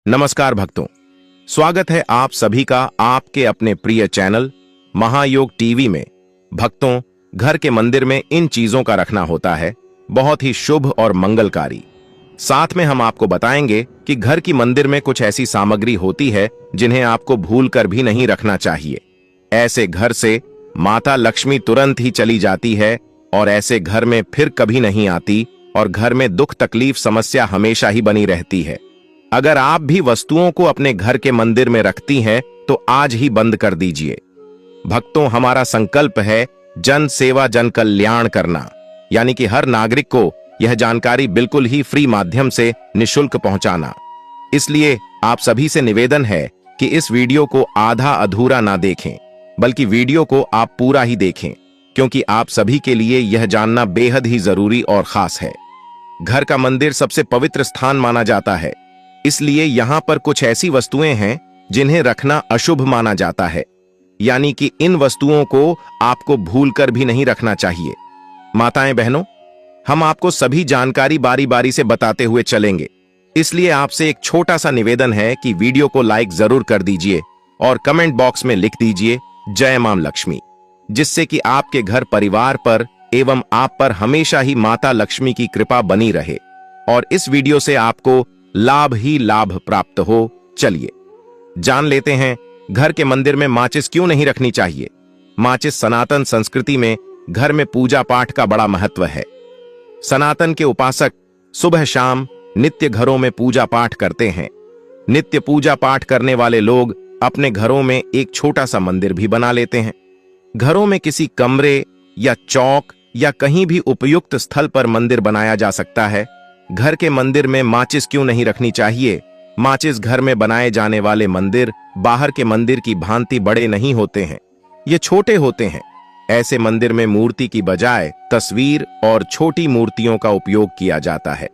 नमस्कार भक्तों, स्वागत है आप सभी का आपके अपने प्रिय चैनल महायोग टीवी में। भक्तों, घर के मंदिर में इन चीजों का रखना होता है बहुत ही शुभ और मंगलकारी। साथ में हम आपको बताएंगे कि घर की मंदिर में कुछ ऐसी सामग्री होती है जिन्हें आपको भूल कर भी नहीं रखना चाहिए। ऐसे घर से माता लक्ष्मी तुरंत ही चली जाती है और ऐसे घर में फिर कभी नहीं आती और घर में दुख तकलीफ समस्या हमेशा ही बनी रहती है। अगर आप भी वस्तुओं को अपने घर के मंदिर में रखती हैं तो आज ही बंद कर दीजिए। भक्तों, हमारा संकल्प है जन सेवा जन कल्याण करना, यानी कि हर नागरिक को यह जानकारी बिल्कुल ही फ्री माध्यम से निशुल्क पहुंचाना। इसलिए आप सभी से निवेदन है कि इस वीडियो को आधा अधूरा ना देखें, बल्कि वीडियो को आप पूरा ही देखें, क्योंकि आप सभी के लिए यह जानना बेहद ही जरूरी और खास है। घर का मंदिर सबसे पवित्र स्थान माना जाता है, इसलिए यहां पर कुछ ऐसी वस्तुएं हैं जिन्हें रखना अशुभ माना जाता है, यानी कि इन वस्तुओं को आपको भूलकर भी नहीं रखना चाहिए। माताएं बहनों, हम आपको सभी जानकारी बारी बारी से बताते हुए चलेंगे, इसलिए आपसे एक छोटा सा निवेदन है कि वीडियो को लाइक जरूर कर दीजिए और कमेंट बॉक्स में लिख दीजिए जय मां लक्ष्मी, जिससे कि आपके घर परिवार पर एवं आप पर हमेशा ही माता लक्ष्मी की कृपा बनी रहे और इस वीडियो से आपको लाभ ही लाभ प्राप्त हो। चलिए जान लेते हैं घर के मंदिर में माचिस क्यों नहीं रखनी चाहिए। माचिस सनातन संस्कृति में घर में पूजा पाठ का बड़ा महत्व है। सनातन के उपासक सुबह शाम नित्य घरों में पूजा पाठ करते हैं। नित्य पूजा पाठ करने वाले लोग अपने घरों में एक छोटा सा मंदिर भी बना लेते हैं। घरों में किसी कमरे या चौक या कहीं भी उपयुक्त स्थल पर मंदिर बनाया जा सकता है। घर के मंदिर में माचिस क्यों नहीं रखनी चाहिए। माचिस घर में बनाए जाने वाले मंदिर बाहर के मंदिर की भांति बड़े नहीं होते हैं, ये छोटे होते हैं। ऐसे मंदिर में मूर्ति की बजाय तस्वीर और छोटी मूर्तियों का उपयोग किया जाता है।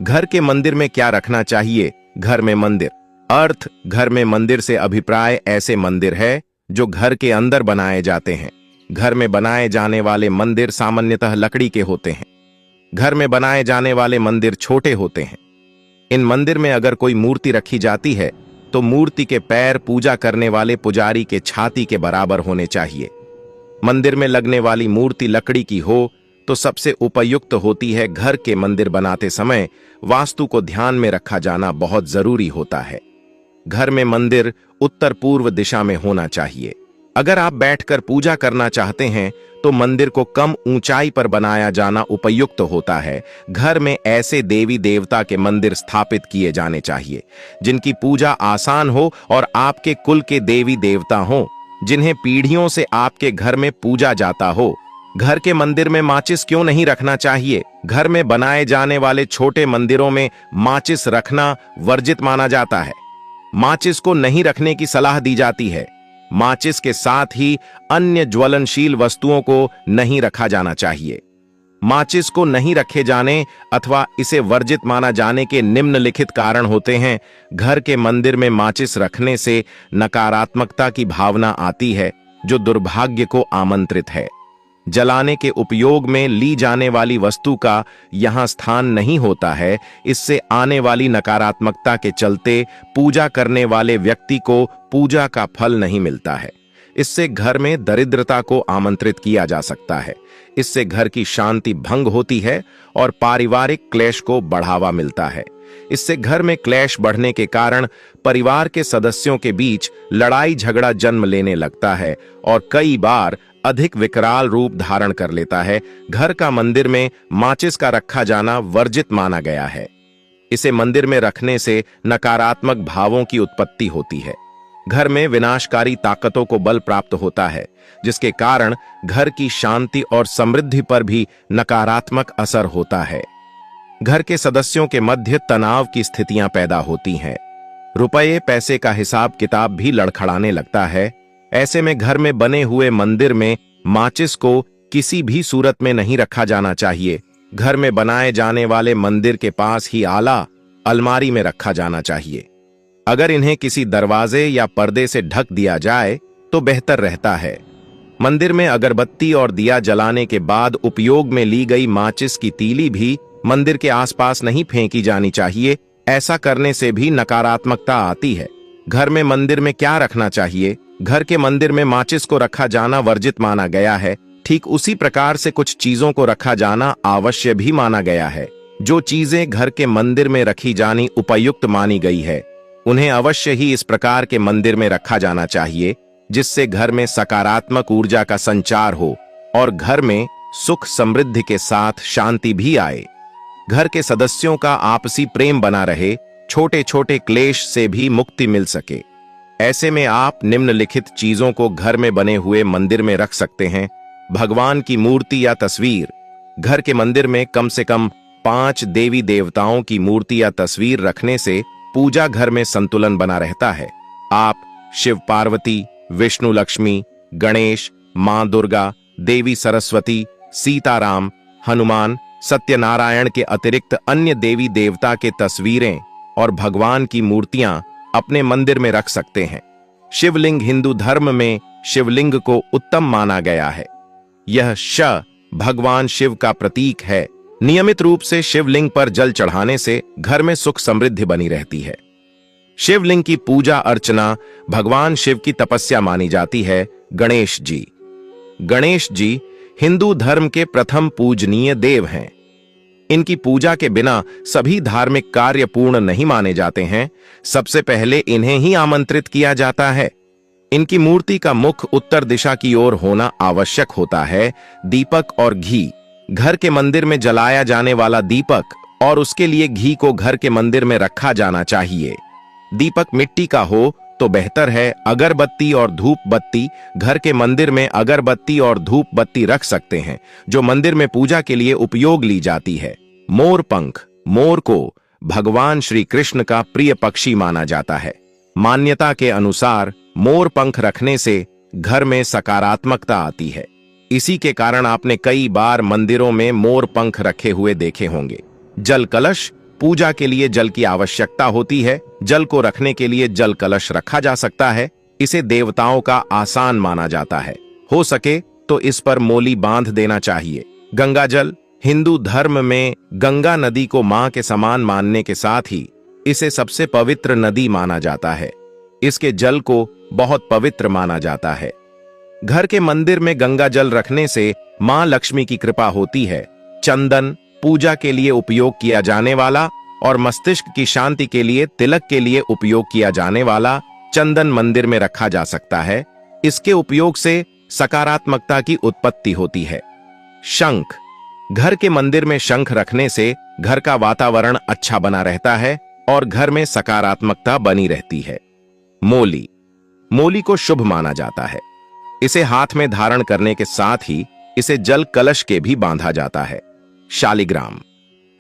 घर के मंदिर में क्या रखना चाहिए। घर में मंदिर अर्थ घर में मंदिर से अभिप्राय ऐसे मंदिर है जो घर के अंदर बनाए जाते हैं। घर में बनाए जाने वाले मंदिर सामान्यतः लकड़ी के होते हैं। घर में बनाए जाने वाले मंदिर छोटे होते हैं। इन मंदिर में अगर कोई मूर्ति रखी जाती है तो मूर्ति के पैर पूजा करने वाले पुजारी के छाती के बराबर होने चाहिए। मंदिर में लगने वाली मूर्ति लकड़ी की हो तो सबसे उपयुक्त होती है। घर के मंदिर बनाते समय वास्तु को ध्यान में रखा जाना बहुत जरूरी होता है। घर में मंदिर उत्तर पूर्व दिशा में होना चाहिए। अगर आप बैठकर पूजा करना चाहते हैं तो मंदिर को कम ऊंचाई पर बनाया जाना उपयुक्त होता है। घर में ऐसे देवी देवता के मंदिर स्थापित किए जाने चाहिए जिनकी पूजा आसान हो और आपके कुल के देवी देवता हो, जिन्हें पीढ़ियों से आपके घर में पूजा जाता हो। घर के मंदिर में माचिस क्यों नहीं रखना चाहिए। घर में बनाए जाने वाले छोटे मंदिरों में माचिस रखना वर्जित माना जाता है। माचिस को नहीं रखने की सलाह दी जाती है। माचिस के साथ ही अन्य ज्वलनशील वस्तुओं को नहीं रखा जाना चाहिए। माचिस को नहीं रखे जाने अथवा इसे वर्जित माना जाने के निम्नलिखित कारण होते हैं। घर के मंदिर में माचिस रखने से नकारात्मकता की भावना आती है जो दुर्भाग्य को आमंत्रित है। जलाने के उपयोग में ली जाने वाली वस्तु का यहां स्थान नहीं होता है। इससे आने वाली नकारात्मकता के चलते पूजा करने वाले व्यक्ति को पूजा का फल नहीं मिलता है। इससे घर में दरिद्रता को आमंत्रित किया जा सकता है। इससे घर की शांति भंग होती है और पारिवारिक क्लेश को बढ़ावा मिलता है। इससे घर में क्लेश बढ़ने के कारण परिवार के सदस्यों के बीच लड़ाई झगड़ा जन्म लेने लगता है और कई बार अधिक विकराल रूप धारण कर लेता है। घर का मंदिर में माचिस का रखा जाना वर्जित माना गया है। इसे मंदिर में रखने से नकारात्मक भावों की उत्पत्ति होती है। घर में विनाशकारी ताकतों को बल प्राप्त होता है, जिसके कारण घर की शांति और समृद्धि पर भी नकारात्मक असर होता है। घर के सदस्यों के मध्य तनाव की स्थितियां पैदा होती हैं। रुपये पैसे का हिसाब किताब भी लड़खड़ाने लगता है। ऐसे में घर में बने हुए मंदिर में माचिस को किसी भी सूरत में नहीं रखा जाना चाहिए। घर में बनाए जाने वाले मंदिर के पास ही आला अलमारी में रखा जाना चाहिए। अगर इन्हें किसी दरवाजे या पर्दे से ढक दिया जाए तो बेहतर रहता है। मंदिर में अगरबत्ती और दिया जलाने के बाद उपयोग में ली गई माचिस की तीली भी मंदिर के आसपास नहीं फेंकी जानी चाहिए, ऐसा करने से भी नकारात्मकता आती है। घर में मंदिर में क्या रखना चाहिए? घर के मंदिर में माचिस को रखा जाना वर्जित माना गया है। ठीक उसी प्रकार से कुछ चीजों को रखा जाना आवश्यक भी माना गया है। जो चीजें घर के मंदिर में रखी जानी उपयुक्त मानी गई है, उन्हें अवश्य ही इस प्रकार के मंदिर में रखा जाना चाहिए जिससे घर में सकारात्मक ऊर्जा का संचार हो और घर में सुख समृद्धि के साथ शांति भी आए। घर के सदस्यों का आपसी प्रेम बना रहे, छोटे छोटे क्लेश से भी मुक्ति मिल सके। ऐसे में आप निम्नलिखित चीजों को घर में बने हुए मंदिर में रख सकते हैं। भगवान की मूर्ति या तस्वीर। घर के मंदिर में कम से कम 5 देवी देवताओं की मूर्ति या तस्वीर रखने से पूजा घर में संतुलन बना रहता है। आप शिव पार्वती, विष्णु लक्ष्मी, गणेश, मां दुर्गा, देवी सरस्वती, सीताराम, हनुमान, सत्यनारायण के अतिरिक्त अन्य देवी देवता के तस्वीरें और भगवान की मूर्तियां अपने मंदिर में रख सकते हैं। शिवलिंग हिंदू धर्म में शिवलिंग को उत्तम माना गया है। यह श भगवान शिव का प्रतीक है। नियमित रूप से शिवलिंग पर जल चढ़ाने से घर में सुख समृद्धि बनी रहती है। शिवलिंग की पूजा अर्चना भगवान शिव की तपस्या मानी जाती है। गणेश जी। गणेश जी हिंदू धर्म के प्रथम पूजनीय देव हैं। इनकी पूजा के बिना सभी धार्मिक कार्य पूर्ण नहीं माने जाते हैं। सबसे पहले इन्हें ही आमंत्रित किया जाता है। इनकी मूर्ति का मुख उत्तर दिशा की ओर होना आवश्यक होता है। दीपक और घी। घर के मंदिर में जलाया जाने वाला दीपक और उसके लिए घी को घर के मंदिर में रखा जाना चाहिए। दीपक मिट्टी का हो तो बेहतर है। अगरबत्ती और धूप बत्ती। घर के मंदिर में अगरबत्ती और धूप बत्ती रख सकते हैं जो मंदिर में पूजा के लिए उपयोग ली जाती है। मोर पंख। मोर को भगवान श्री कृष्ण का प्रिय पक्षी माना जाता है। मान्यता के अनुसार मोर पंख रखने से घर में सकारात्मकता आती है। इसी के कारण आपने कई बार मंदिरों में मोर पंख रखे हुए देखे होंगे। जल कलश। पूजा के लिए जल की आवश्यकता होती है। जल को रखने के लिए जल कलश रखा जा सकता है। इसे देवताओं का आसान माना जाता है। हो सके तो इस पर मोली बांध देना चाहिए। गंगा जल। हिंदू धर्म में गंगा नदी को मां के समान मानने के साथ ही इसे सबसे पवित्र नदी माना जाता है। इसके जल को बहुत पवित्र माना जाता है। घर के मंदिर में गंगा जल रखने से मां लक्ष्मी की कृपा होती है। चंदन। पूजा के लिए उपयोग किया जाने वाला और मस्तिष्क की शांति के लिए तिलक के लिए उपयोग किया जाने वाला चंदन मंदिर में रखा जा सकता है। इसके उपयोग से सकारात्मकता की उत्पत्ति होती है। शंख। घर के मंदिर में शंख रखने से घर का वातावरण अच्छा बना रहता है और घर में सकारात्मकता बनी रहती है। मोली। मोली को शुभ माना जाता है। इसे हाथ में धारण करने के साथ ही इसे जल कलश के भी बांधा जाता है। शालिग्राम।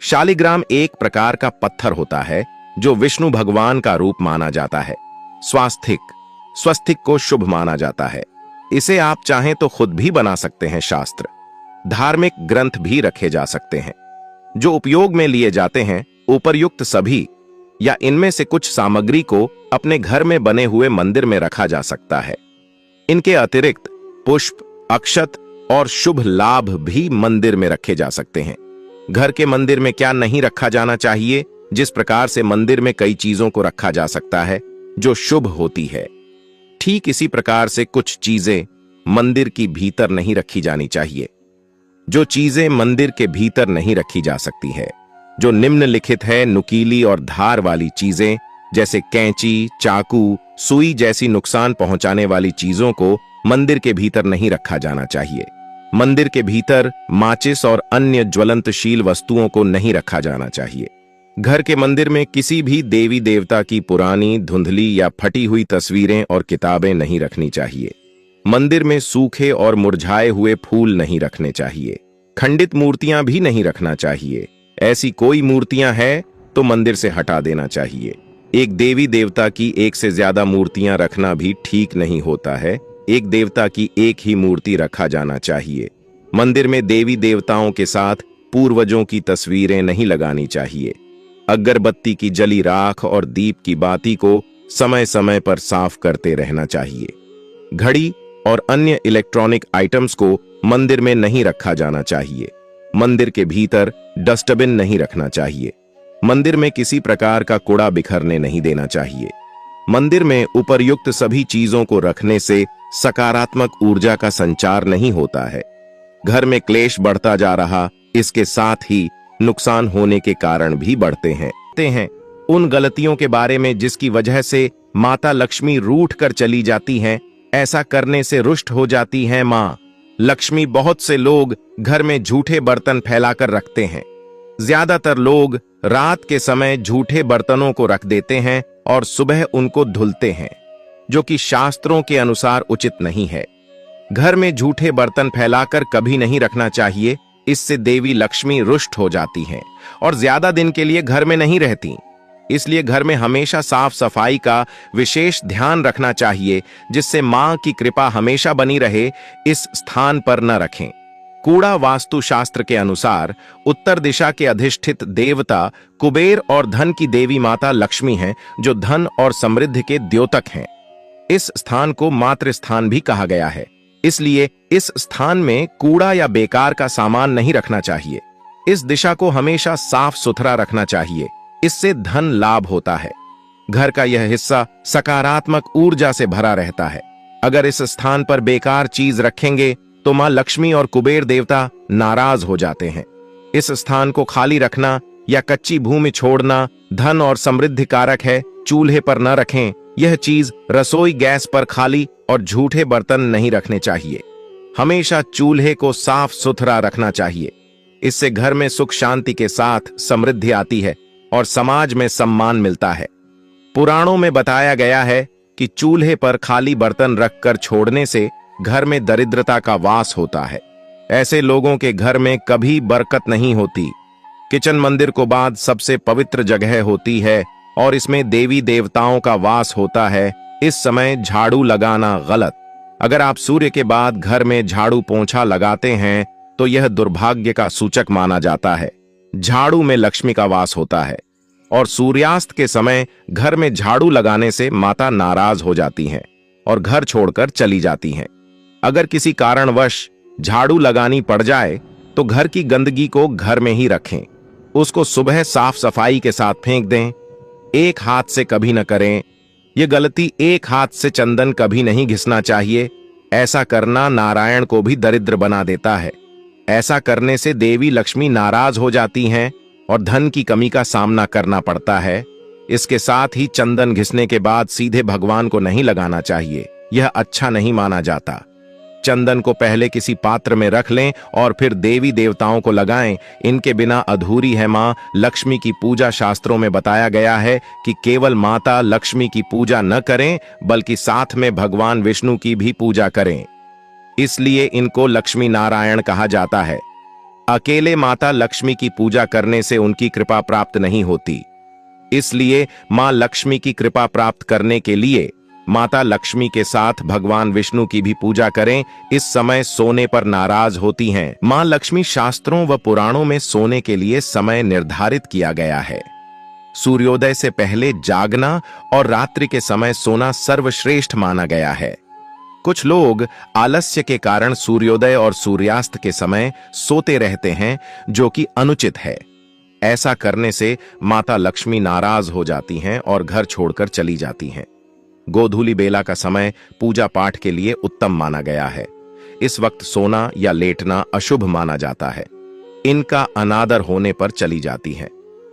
शालिग्राम एक प्रकार का पत्थर होता है जो विष्णु भगवान का रूप माना जाता है। स्वास्तिक। स्वस्तिक को शुभ माना जाता है। इसे आप चाहें तो खुद भी बना सकते हैं। शास्त्र। धार्मिक ग्रंथ भी रखे जा सकते हैं जो उपयोग में लिए जाते हैं। उपर्युक्त सभी या इनमें से कुछ सामग्री को अपने घर में बने हुए मंदिर में रखा जा सकता है। इनके अतिरिक्त पुष्प, अक्षत और शुभ लाभ भी मंदिर में रखे जा सकते हैं। घर के मंदिर में क्या नहीं रखा जाना चाहिए? जिस प्रकार से मंदिर में कई चीजों को रखा जा सकता है जो शुभ होती है, ठीक इसी प्रकार से कुछ चीजें मंदिर की भीतर नहीं रखी जानी चाहिए। जो चीजें मंदिर के भीतर नहीं रखी जा सकती है, जो निम्नलिखित है। नुकीली और धार वाली चीजें जैसे कैंची, चाकू, सुई जैसी नुकसान पहुंचाने वाली चीजों को मंदिर के भीतर नहीं रखा जाना चाहिए। मंदिर के भीतर माचिस और अन्य ज्वलंतशील वस्तुओं को नहीं रखा जाना चाहिए। घर के मंदिर में किसी भी देवी देवता की पुरानी, धुंधली या फटी हुई तस्वीरें और किताबें नहीं रखनी चाहिए। मंदिर में सूखे और मुरझाए हुए फूल नहीं रखने चाहिए। खंडित मूर्तियां भी नहीं रखना चाहिए। ऐसी कोई मूर्तियां हैं तो मंदिर से हटा देना चाहिए। एक देवी देवता की एक से ज्यादा मूर्तियां रखना भी ठीक नहीं होता है। एक देवता की एक ही मूर्ति रखा जाना चाहिए। मंदिर में देवी देवताओं के साथ पूर्वजों की तस्वीरें नहीं लगानी चाहिए। अगरबत्ती की जली राख और दीप की बाती को समय समय पर साफ करते रहना चाहिए। घड़ी और अन्य इलेक्ट्रॉनिक आइटम्स को मंदिर में नहीं रखा जाना चाहिए। मंदिर के भीतर डस्टबिन नहीं रखना चाहिए। मंदिर में किसी प्रकार का कूड़ा बिखरने नहीं देना चाहिए। मंदिर में उपर्युक्त सभी चीजों को रखने से सकारात्मक ऊर्जा का संचार नहीं होता है। घर में क्लेश बढ़ता जा रहा, इसके साथ ही नुकसान होने के कारण भी बढ़ते हैं। उन गलतियों के बारे में जिसकी वजह से माता लक्ष्मी रूठ कर चली जाती हैं। ऐसा करने से रुष्ट हो जाती हैं मां लक्ष्मी। बहुत से लोग घर में झूठे बर्तन फैलाकर रखते हैं। ज्यादातर लोग रात के समय झूठे बर्तनों को रख देते हैं और सुबह उनको धुलते हैं, जो कि शास्त्रों के अनुसार उचित नहीं है। घर में झूठे बर्तन फैलाकर कभी नहीं रखना चाहिए। इससे देवी लक्ष्मी रुष्ट हो जाती हैं और ज्यादा दिन के लिए घर में नहीं रहती। इसलिए घर में हमेशा साफ सफाई का विशेष ध्यान रखना चाहिए, जिससे मां की कृपा हमेशा बनी रहे। इस स्थान पर न रखें। कूड़ा वास्तु शास्त्र के अनुसार उत्तर दिशा के अधिष्ठित देवता कुबेर और धन की देवी माता लक्ष्मी हैं, जो धन और समृद्धि के द्योतक हैं। इस स्थान को मातृ स्थान भी कहा गया है। इसलिए इस स्थान में कूड़ा या बेकार का सामान नहीं रखना चाहिए। इस दिशा को हमेशा साफ सुथरा रखना चाहिए। इससे धन लाभ होता है। घर का यह हिस्सा सकारात्मक ऊर्जा से भरा रहता है। अगर इस स्थान पर बेकार चीज रखेंगे तो मां लक्ष्मी और कुबेर देवता नाराज हो जाते हैं। इस स्थान को खाली रखना या कच्ची भूमि छोड़ना धन और समृद्धि कारक है। चूल्हे पर न रखें। यह चीज रसोई गैस पर खाली और झूठे बर्तन नहीं रखने चाहिए। हमेशा चूल्हे को साफ सुथरा रखना चाहिए। इससे घर में सुख शांति के साथ समृद्धि आती है और समाज में सम्मान मिलता है। पुराणों में बताया गया है कि चूल्हे पर खाली बर्तन रखकर छोड़ने से घर में दरिद्रता का वास होता है। ऐसे लोगों के घर में कभी बरकत नहीं होती। किचन मंदिर को बाद सबसे पवित्र जगह होती है और इसमें देवी देवताओं का वास होता है। इस समय झाड़ू लगाना गलत। अगर आप सूर्य के बाद घर में झाड़ू पोंछा लगाते हैं तो यह दुर्भाग्य का सूचक माना जाता है। झाड़ू में लक्ष्मी का वास होता है और सूर्यास्त के समय घर में झाड़ू लगाने से माता नाराज हो जाती हैं और घर छोड़कर चली जाती हैं। अगर किसी कारणवश झाड़ू लगानी पड़ जाए तो घर की गंदगी को घर में ही रखें। उसको सुबह साफ सफाई के साथ फेंक दें। एक हाथ से कभी न करें। यह गलती एक हाथ से चंदन कभी नहीं घिसना चाहिए। ऐसा करना नारायण को भी दरिद्र बना देता है। ऐसा करने से देवी लक्ष्मी नाराज हो जाती हैं और धन की कमी का सामना करना पड़ता है। इसके साथ ही चंदन घिसने के बाद सीधे भगवान को नहीं लगाना चाहिए। यह अच्छा नहीं माना जाता। चंदन को पहले किसी पात्र में रख लें और फिर देवी देवताओं को लगाएं। इनके बिना अधूरी है मां लक्ष्मी की पूजा। शास्त्रों में बताया गया है कि केवल माता लक्ष्मी की पूजा न करें बल्कि साथ में भगवान विष्णु की भी पूजा करें। इसलिए इनको लक्ष्मी नारायण कहा जाता है। अकेले माता लक्ष्मी की पूजा करने से उनकी कृपा प्राप्त नहीं होती। इसलिए मां लक्ष्मी की कृपा प्राप्त करने के लिए माता लक्ष्मी के साथ भगवान विष्णु की भी पूजा करें। इस समय सोने पर नाराज होती हैं। मां लक्ष्मी शास्त्रों व पुराणों में सोने के लिए समय निर्धारित किया गया है। सूर्योदय से पहले जागना और रात्रि के समय सोना सर्वश्रेष्ठ माना गया है। कुछ लोग आलस्य के कारण सूर्योदय और सूर्यास्त के समय सोते रहते हैं, जो कि अनुचित है। ऐसा करने से माता लक्ष्मी नाराज हो जाती हैं और घर छोड़कर चली जाती हैं। गोधूली बेला का समय पूजा पाठ के लिए उत्तम माना गया है। इस वक्त सोना या लेटना अशुभ माना जाता है। इनका अनादर होने पर चली जाती है।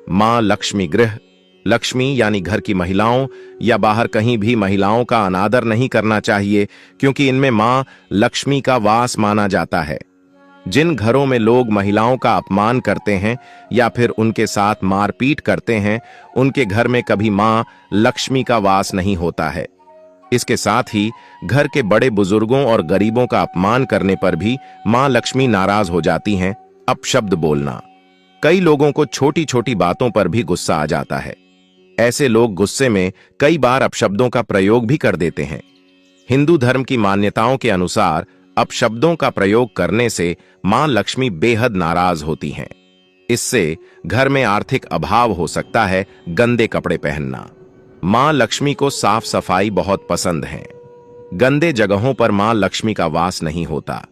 मां लक्ष्मी गृह लक्ष्मी यानी घर की महिलाओं या बाहर कहीं भी महिलाओं का अनादर नहीं करना चाहिए, क्योंकि इनमें मां लक्ष्मी का वास माना जाता है। जिन घरों में लोग महिलाओं का अपमान करते हैं या फिर उनके साथ मारपीट करते हैं, उनके घर में कभी मां लक्ष्मी का वास नहीं होता है। इसके साथ ही घर के बड़े बुजुर्गों और गरीबों का अपमान करने पर भी मां लक्ष्मी नाराज हो जाती हैं। अपशब्द बोलना। कई लोगों को छोटी छोटी बातों पर भी गुस्सा आ जाता है। ऐसे लोग गुस्से में कई बार अपशब्दों का प्रयोग भी कर देते हैं। हिंदू धर्म की मान्यताओं के अनुसार अपशब्दों का प्रयोग करने से मां लक्ष्मी बेहद नाराज होती हैं। इससे घर में आर्थिक अभाव हो सकता है। गंदे कपड़े पहनना। मां लक्ष्मी को साफ सफाई बहुत पसंद है। गंदे जगहों पर मां लक्ष्मी का वास नहीं होता।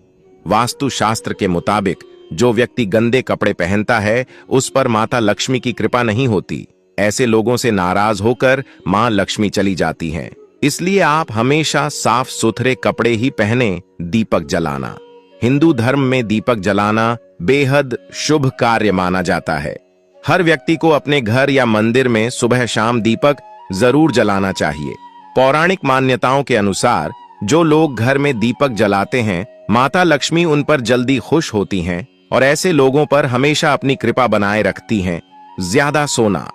वास्तु शास्त्र के मुताबिक जो व्यक्ति गंदे कपड़े पहनता है उस पर माता लक्ष्मी की कृपा नहीं होती। ऐसे लोगों से नाराज होकर मां लक्ष्मी चली जाती हैं। इसलिए आप हमेशा साफ सुथरे कपड़े ही पहने। दीपक जलाना। हिंदू धर्म में दीपक जलाना बेहद शुभ कार्य माना जाता है। हर व्यक्ति को अपने घर या मंदिर में सुबह शाम दीपक जरूर जलाना चाहिए। पौराणिक मान्यताओं के अनुसार जो लोग घर में दीपक जलाते हैं माता लक्ष्मी उन पर जल्दी खुश होती हैं और ऐसे लोगों पर हमेशा अपनी कृपा बनाए रखती हैं। ज्यादा सोना।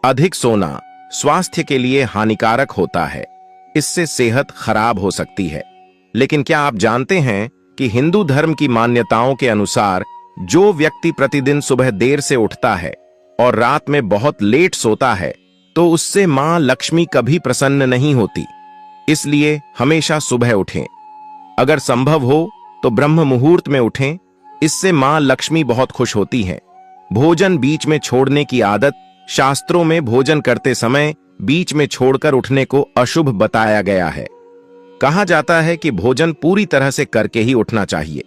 अधिक सोना स्वास्थ्य के लिए हानिकारक होता है। इससे सेहत खराब हो सकती है। लेकिन क्या आप जानते हैं कि हिंदू धर्म की मान्यताओं के अनुसार जो व्यक्ति प्रतिदिन सुबह देर से उठता है और रात में बहुत लेट सोता है तो उससे मां लक्ष्मी कभी प्रसन्न नहीं होती। इसलिए हमेशा सुबह उठें। अगर संभव हो तो ब्रह्म मुहूर्त में उठें। इससे मां लक्ष्मी बहुत खुश होती हैं। भोजन बीच में छोड़ने की आदत। शास्त्रों में भोजन करते समय बीच में छोड़कर उठने को अशुभ बताया गया है। कहा जाता है कि भोजन पूरी तरह से करके ही उठना चाहिए,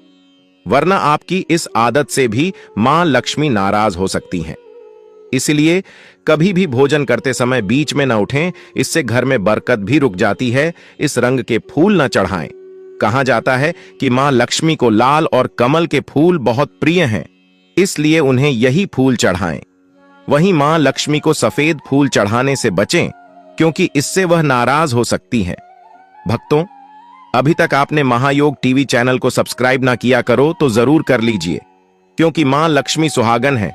वरना आपकी इस आदत से भी मां लक्ष्मी नाराज हो सकती हैं। इसलिए कभी भी भोजन करते समय बीच में न उठें। इससे घर में बरकत भी रुक जाती है। इस रंग के फूल न चढ़ाएं। कहा जाता है कि मां लक्ष्मी को लाल और कमल के फूल बहुत प्रिय हैं, इसलिए उन्हें यही फूल चढ़ाएं। वहीं मां लक्ष्मी को सफेद फूल चढ़ाने से बचें, क्योंकि इससे वह नाराज हो सकती हैं। भक्तों, अभी तक आपने महायोग टीवी चैनल को सब्सक्राइब ना किया करो तो जरूर कर लीजिए, क्योंकि मां लक्ष्मी सुहागन है,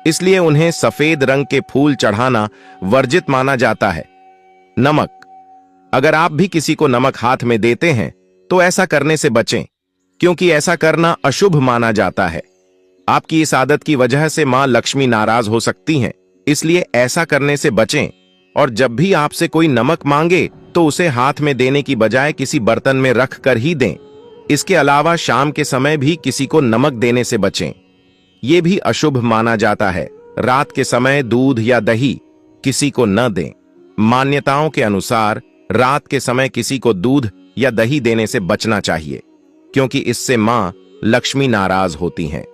इसलिए उन्हें सफेद रंग के फूल चढ़ाना वर्जित माना जाता है। नमक। अगर आप भी किसी को नमक हाथ में देते हैं तो ऐसा करने से बचें, क्योंकि ऐसा करना अशुभ माना जाता है। आपकी इस आदत की वजह से मां लक्ष्मी नाराज हो सकती हैं, इसलिए ऐसा करने से बचें। और जब भी आपसे कोई नमक मांगे तो उसे हाथ में देने की बजाय किसी बर्तन में रख कर ही दें। इसके अलावा शाम के समय भी किसी को नमक देने से बचें, यह भी अशुभ माना जाता है। रात के समय दूध या दही किसी को न दें। मान्यताओं के अनुसार रात के समय किसी को दूध या दही देने से बचना चाहिए, क्योंकि इससे मां लक्ष्मी नाराज होती हैं।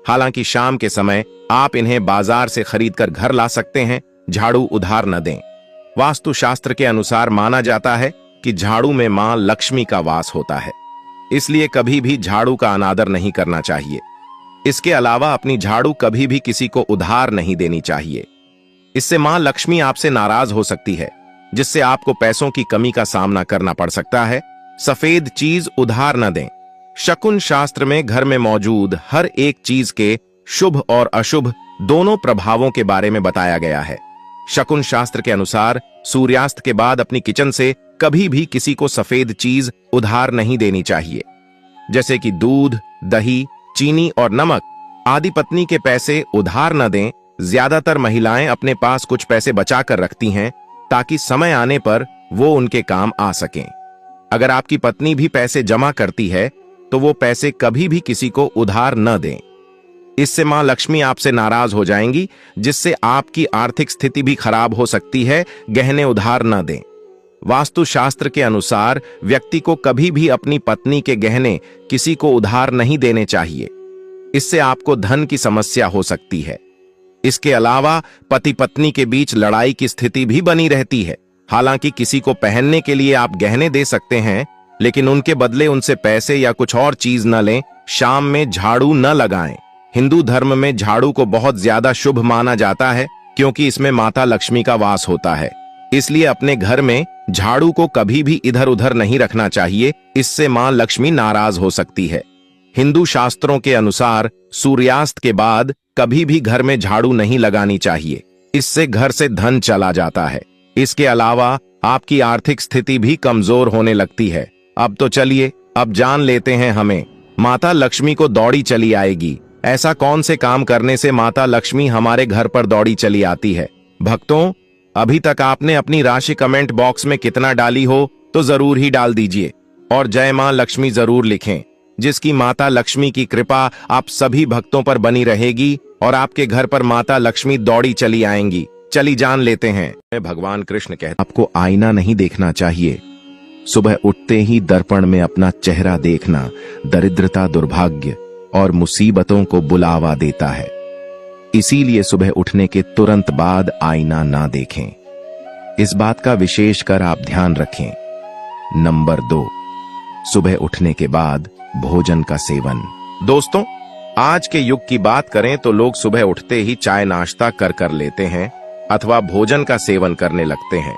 हालांकि शाम के समय आप इन्हें बाजार से खरीदकर घर ला सकते हैं। झाड़ू उधार न दें। वास्तुशास्त्र के अनुसार माना जाता है कि झाड़ू में मां लक्ष्मी का वास होता है, इसलिए कभी भी झाड़ू का अनादर नहीं करना चाहिए। इसके अलावा अपनी झाड़ू कभी भी किसी को उधार नहीं देनी चाहिए। इससे मां लक्ष्मी आपसे नाराज हो सकती है, जिससे आपको पैसों की कमी का सामना करना पड़ सकता है। सफेद चीज उधार न दें। शकुन शास्त्र में घर में मौजूद हर एक चीज के शुभ और अशुभ दोनों प्रभावों के बारे में बताया गया है। शकुन शास्त्र के अनुसार सूर्यास्त के बाद अपनी किचन से कभी भी किसी को सफेद चीज उधार नहीं देनी चाहिए, जैसे कि दूध, दही, चीनी और नमक आदि। पत्नी के पैसे उधार न दें। ज्यादातर महिलाएं अपने पास कुछ पैसे बचा कर रखती हैं, ताकि समय आने पर वो उनके काम आ सकें। अगर आपकी पत्नी भी पैसे जमा करती है तो वो पैसे कभी भी किसी को उधार न दें। इससे मां लक्ष्मी आपसे नाराज हो जाएंगी, जिससे आपकी आर्थिक स्थिति भी खराब हो सकती है। गहने उधार न दें। वास्तुशास्त्र के अनुसार व्यक्ति को कभी भी अपनी पत्नी के गहने किसी को उधार नहीं देने चाहिए। इससे आपको धन की समस्या हो सकती है। इसके अलावा पति पत्नी के बीच लड़ाई की स्थिति भी बनी रहती है। हालांकि किसी को पहनने के लिए आप गहने दे सकते हैं, लेकिन उनके बदले उनसे पैसे या कुछ और चीज न लें। शाम में झाड़ू न लगाएं। हिंदू धर्म में झाड़ू को बहुत ज्यादा शुभ माना जाता है, क्योंकि इसमें माता लक्ष्मी का वास होता है। इसलिए अपने घर में झाड़ू को कभी भी इधर उधर नहीं रखना चाहिए, इससे मां लक्ष्मी नाराज हो सकती है। हिंदू शास्त्रों के अनुसार सूर्यास्त के बाद कभी भी घर में झाड़ू नहीं लगानी चाहिए, इससे घर से धन चला जाता है। इसके अलावा आपकी आर्थिक स्थिति भी कमजोर होने लगती है। अब तो चलिए अब जान लेते हैं हमें माता लक्ष्मी को दौड़ी चली आएगी। ऐसा कौन से काम करने से माता लक्ष्मी हमारे घर पर दौड़ी चली आती है। भक्तों, अभी तक आपने अपनी राशि कमेंट बॉक्स में कितना डाली हो तो जरूर ही डाल दीजिए और जय मां लक्ष्मी जरूर लिखें, जिसकी माता लक्ष्मी की कृपा आप सभी भक्तों पर बनी रहेगी और आपके घर पर माता लक्ष्मी दौड़ी चली आएंगी। चली जान लेते हैं। भगवान कृष्ण कहते आपको आईना नहीं देखना चाहिए। सुबह उठते ही दर्पण में अपना चेहरा देखना दरिद्रता, दुर्भाग्य और मुसीबतों को बुलावा देता है। इसीलिए सुबह उठने के तुरंत बाद आईना ना देखें। इस बात का विशेष कर आप ध्यान रखें। नंबर 2, सुबह उठने के बाद भोजन का सेवन। दोस्तों, आज के युग की बात करें तो लोग सुबह उठते ही चाय नाश्ता कर लेते हैं अथवा भोजन का सेवन करने लगते हैं।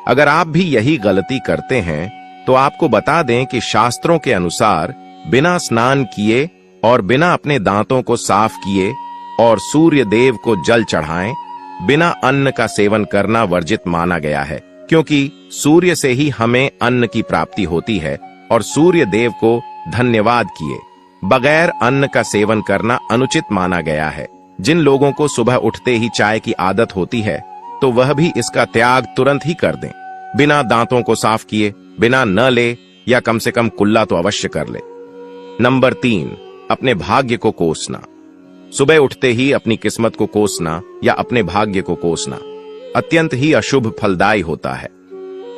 अगर आप भी यही गलती करते हैं तो आपको बता दें कि शास्त्रों के अनुसार बिना स्नान किए और बिना अपने दांतों को साफ किए और सूर्य देव को जल चढ़ाएं, बिना अन्न का सेवन करना वर्जित माना गया है, क्योंकि सूर्य से ही हमें अन्न की प्राप्ति होती है और सूर्य देव को धन्यवाद किए बगैर अन्न का सेवन करना अनुचित माना गया है। जिन लोगों को सुबह उठते ही चाय की आदत होती है तो वह भी इसका त्याग तुरंत ही कर दें। बिना दांतों को साफ किए बिना न ले या कम से कम कुल्ला तो अवश्य कर ले। नंबर 3, अपने भाग्य को कोसना। सुबह उठते ही अपनी किस्मत को कोसना या अपने भाग्य को कोसना अत्यंत ही अशुभ फलदायी होता है।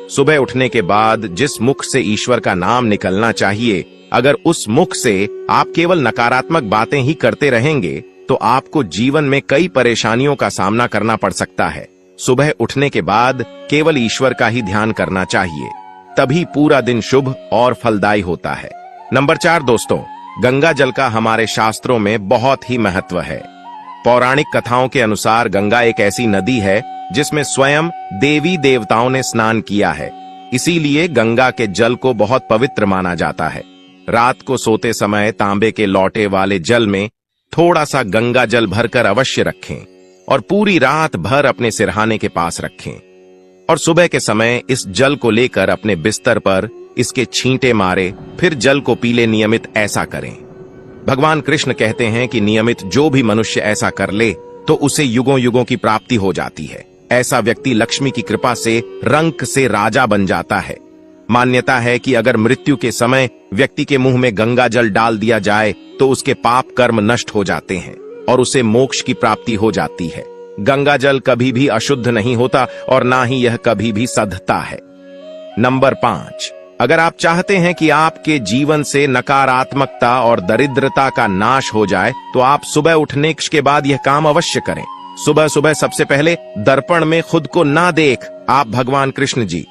सुबह उठने के बाद जिस मुख से ईश्वर का नाम निकलना चाहिए, अगर उस मुख से आप केवल नकारात्मक बातें ही करते रहेंगे तो आपको जीवन में कई परेशानियों का सामना करना पड़ सकता है। सुबह उठने के बाद केवल ईश्वर का ही ध्यान करना चाहिए, तभी पूरा दिन शुभ और फलदायी होता है। नंबर 4 दोस्तों, गंगा जल का हमारे शास्त्रों में बहुत ही महत्व है। पौराणिक कथाओं के अनुसार गंगा एक ऐसी नदी है जिसमें स्वयं देवी देवताओं ने स्नान किया है। इसीलिए गंगा के जल को बहुत पवित्र माना जाता है। रात को सोते समय तांबे के लौटे वाले जल में थोड़ा सा गंगा जल भरकर अवश्य रखें और पूरी रात भर अपने सिरहाने के पास रखें और सुबह के समय इस जल को लेकर अपने बिस्तर पर इसके छींटे मारे, फिर जल को पी ले। नियमित ऐसा करें। भगवान कृष्ण कहते हैं कि नियमित जो भी मनुष्य ऐसा कर ले तो उसे युगों युगों की प्राप्ति हो जाती है। ऐसा व्यक्ति लक्ष्मी की कृपा से रंक से राजा बन जाता है। मान्यता है कि अगर मृत्यु के समय व्यक्ति के मुंह में गंगा जल डाल दिया जाए तो उसके पाप कर्म नष्ट हो जाते हैं और उसे मोक्ष की प्राप्ति हो जाती है। गंगा जल कभी भी अशुद्ध नहीं होता और ना ही यह कभी भी सधता है। नंबर 5, अगर आप चाहते हैं कि आपके जीवन से नकारात्मकता और दरिद्रता का नाश हो जाए तो आप सुबह उठने के बाद यह काम अवश्य करें। सुबह सुबह सबसे पहले दर्पण में खुद को ना देख आप भगवान कृष्ण जी,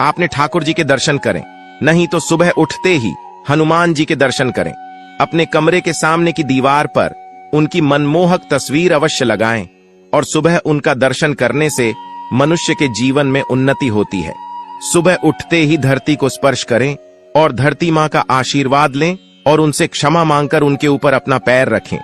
आपने ठाकुर जी के दर्शन करें, नहीं तो सुबह उठते ही हनुमान जी के दर्शन करें। अपने कमरे के सामने की दीवार पर उनकी मनमोहक तस्वीर अवश्य लगाएं और सुबह उनका दर्शन करने से मनुष्य के जीवन में उन्नति होती है। सुबह उठते ही धरती को स्पर्श करें और धरती माँ का आशीर्वाद लें और उनसे क्षमा मांगकर उनके ऊपर अपना पैर रखें।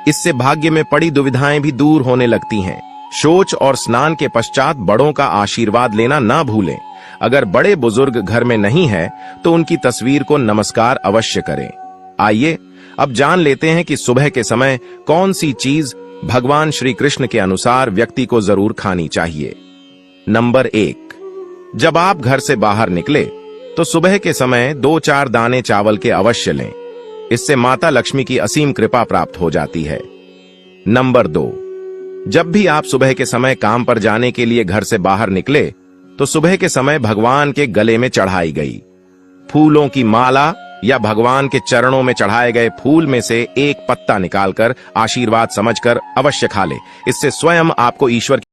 इससे भाग्य में पड़ी दुविधाएं भी दूर होने लगती हैं। शौच और स्नान के पश्चात बड़ों का आशीर्वाद लेना ना भूलें। अगर बड़े बुजुर्ग घर में नहीं है तो उनकी तस्वीर को नमस्कार अवश्य करें। आइए अब जान लेते हैं कि सुबह के समय कौन सी चीज भगवान श्री कृष्ण के अनुसार व्यक्ति को जरूर खानी चाहिए। नंबर 1, जब आप घर से बाहर निकले तो सुबह के समय 2-4 दाने चावल के अवश्य लें। इससे माता लक्ष्मी की असीम कृपा प्राप्त हो जाती है। नंबर 2, जब भी आप सुबह के समय काम पर जाने के लिए घर से बाहर निकले तो सुबह के समय भगवान के गले में चढ़ाई गई फूलों की माला या भगवान के चरणों में चढ़ाए गए फूल में से एक पत्ता निकालकर आशीर्वाद समझकर अवश्य खा ले। इससे स्वयं आपको ईश्वर